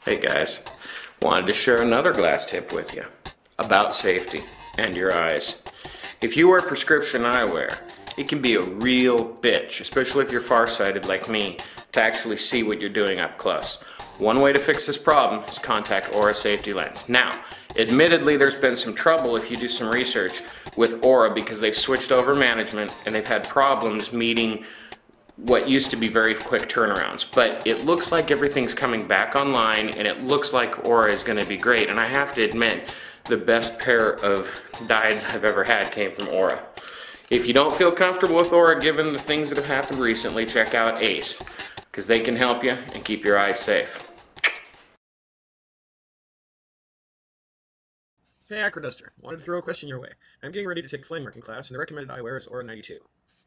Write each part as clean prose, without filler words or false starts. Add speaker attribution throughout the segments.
Speaker 1: Hey guys, wanted to share another glass tip with you about safety and your eyes. If you wear prescription eyewear, it can be a real bitch, especially if you're farsighted like me, to actually see what you're doing up close. One way to fix this problem is contact Arua safety lens. Now, admittedly there's been some trouble if you do some research with Arua because they've switched over management and they've had problems meeting what used to be very quick turnarounds, but it looks like everything's coming back online and it looks like Arua is going to be great. And I have to admit, the best pair of dyes I've ever had came from Arua. If you don't feel comfortable with Arua, given the things that have happened recently, check out Ace, because they can help you and keep your eyes safe.
Speaker 2: Hey acroduster, wanted to throw a question your way. I'm getting ready to take flameworking class and the recommended eyewear is Arua 92.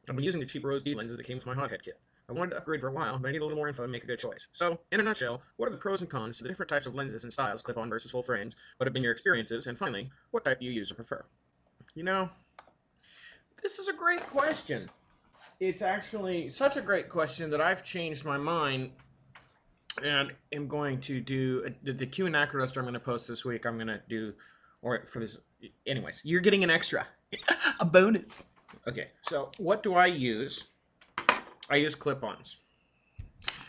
Speaker 2: I've been using the cheap rose bead lenses that came with my hothead kit. I wanted to upgrade for a while, but I need a little more info to make a good choice. So, in a nutshell, what are the pros and cons to the different types of lenses and styles, clip-on versus full frames? What have been your experiences? And finally, what type do you use or prefer? You know, this is a great question. It's actually such a great question that I've changed my mind and am going to do the Q and acroduster I'm going to post this week. I'm going to do, or for this, anyways, you're getting an extra, a bonus. Okay, so what do I use? I use clip-ons.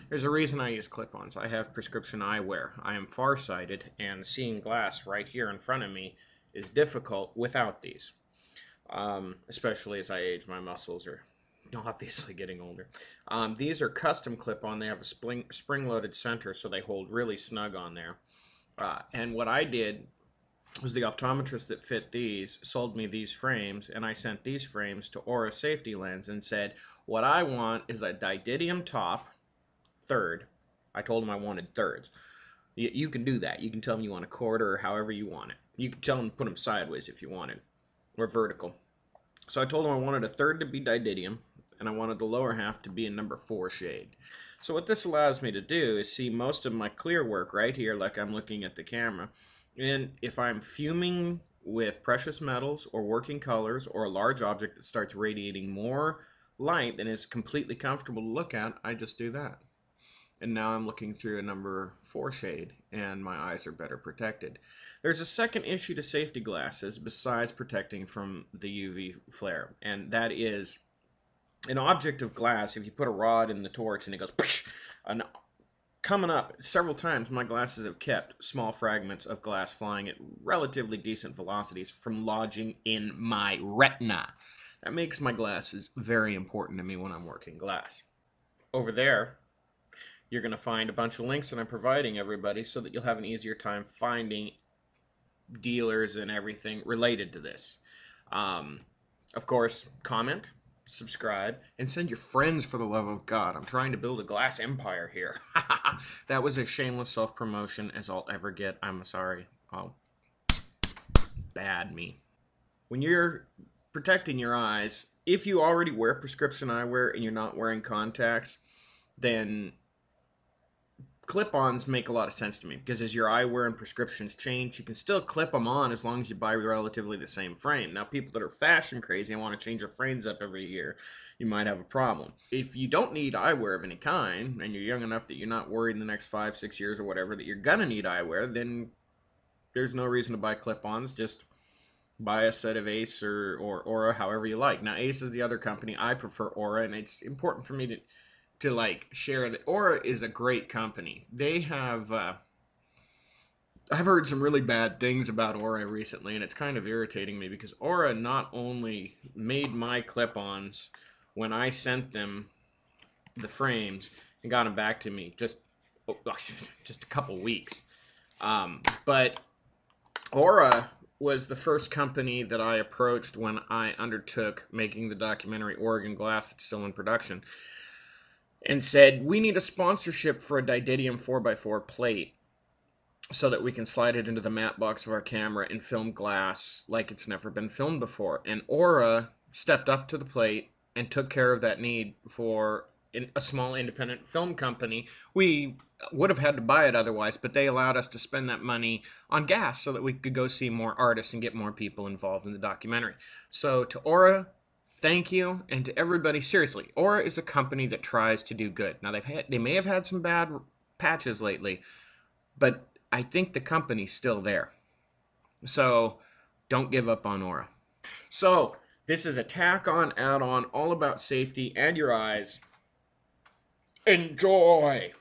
Speaker 2: There's a reason I use clip-ons. I have prescription eyewear. I am farsighted, and seeing glass right here in front of me is difficult without these. Especially as I age, my muscles are obviously getting older. These are custom clip-on. They have a spring-loaded center, so they hold really snug on there. And what I did was the optometrist that fit these sold me these frames, and I sent these frames to Arua Safety Lens and said, what I want is a didymium top, third. I told him I wanted thirds. You can do that. You can tell them you want a quarter or however you want it. You can tell them to put them sideways if you wanted, or vertical. So I told him I wanted a third to be didymium, and I wanted the lower half to be a number 4 shade. So what this allows me to do is see most of my clear work right here like I'm looking at the camera. And if I'm fuming with precious metals or working colors or a large object that starts radiating more light than is completely comfortable to look at, I just do that. And now I'm looking through a number 4 shade and my eyes are better protected. There's a second issue to safety glasses besides protecting from the UV flare, and that is an object of glass. If you put a rod in the torch and it goes coming up several times, my glasses have kept small fragments of glass flying at relatively decent velocities from lodging in my retina. That makes my glasses very important to me when I'm working glass. Over there, you're going to find a bunch of links that I'm providing everybody so that you'll have an easier time finding dealers and everything related to this. Of course, comment, subscribe, and send your friends, for the love of God. I'm trying to build a glass empire here. That was as shameless self-promotion as I'll ever get. I'm sorry. Oh, bad me. When you're protecting your eyes, if you already wear prescription eyewear and you're not wearing contacts, then clip-ons make a lot of sense to me, because as your eyewear and prescriptions change, you can still clip them on as long as you buy relatively the same frame. Now, people that are fashion crazy and want to change their frames up every year, you might have a problem. If you don't need eyewear of any kind, and you're young enough that you're not worried in the next 5-6 years or whatever that you're gonna need eyewear, then there's no reason to buy clip-ons. Just buy a set of Ace or Arua, however you like. Now, Ace is the other company. I prefer Arua, and it's important for me to like share that Arua is a great company. They have I've heard some really bad things about Arua recently, and it's kind of irritating me because Arua not only made my clip-ons when I sent them the frames and got them back to me just a couple weeks, but Arua was the first company that I approached when I undertook making the documentary Oregon Glass that's still in production, and said, we need a sponsorship for a didymium 4x4 plate so that we can slide it into the matte box of our camera and film glass like it's never been filmed before. And Arua stepped up to the plate and took care of that need for a small independent film company. We would have had to buy it otherwise, but they allowed us to spend that money on gas so that we could go see more artists and get more people involved in the documentary. So to Arua, thank you, and to everybody, seriously, Aura is a company that tries to do good. Now they may have had some bad patches lately, but I think the company's still there. So don't give up on Aura. So this is a tack-on add-on all about safety and your eyes. Enjoy!